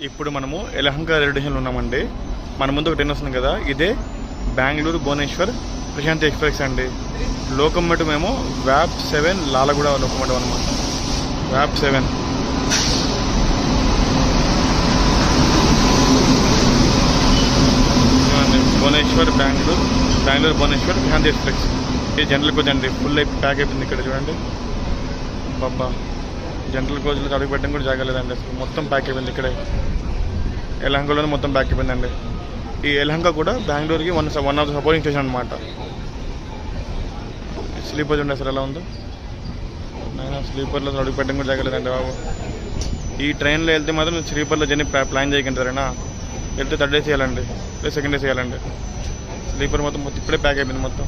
ఇప్పుడు మనము యలహంక రైల్వే స్టేషన్లో ఉన్నామండి. మన ముందు ఒక ట్రైన్ వస్తుంది కదా, ఇదే బెంగళూరు భువనేశ్వర్ ప్రశాంతి ఎక్స్ప్రెస్ అండి. లోకమేటివ్ మేము వ్యాప్ 7 లాలగూడ లోకమేటివ్ అనమాట. వ్యాప్ 7 భువనేశ్వర్ బెంగళూరు భువనేశ్వర్ ప్రశాంతి ఎక్స్ప్రెస్. ఇది జనరల్ కోచ్ అండి, ఫుల్ ప్యాక్ అయిపోయింది. ఇక్కడ చూడండి బాబా, జనరల్ కోచ్లో అడుగు పెట్టడం కూడా జాగలేదండి, అసలు మొత్తం ప్యాక్ అయిపోయింది. ఇక్కడే యలహంకలోనే మొత్తం ప్యాక్ అయిపోయిందండి. ఈ యలహంక కూడా బెంగళూరుకి one of the supporting station అనమాట. స్లీపర్ చూడండి అసలు ఎలా ఉందో. నేను స్లీపర్లో అడుగు పెట్టడం కూడా జాగలేదండి బాబు. ఈ ట్రైన్లో వెళ్తే మాత్రం స్లీపర్లో జర్నీ ప్లాన్ చేయకండి సరేనా. వెళ్తే థర్డ్ డే చేయాలండి, లేదా సెకండ్ డే చేయాలండి. స్లీపర్ మొత్తం ఇప్పుడే ప్యాక్ అయిపోయింది మొత్తం.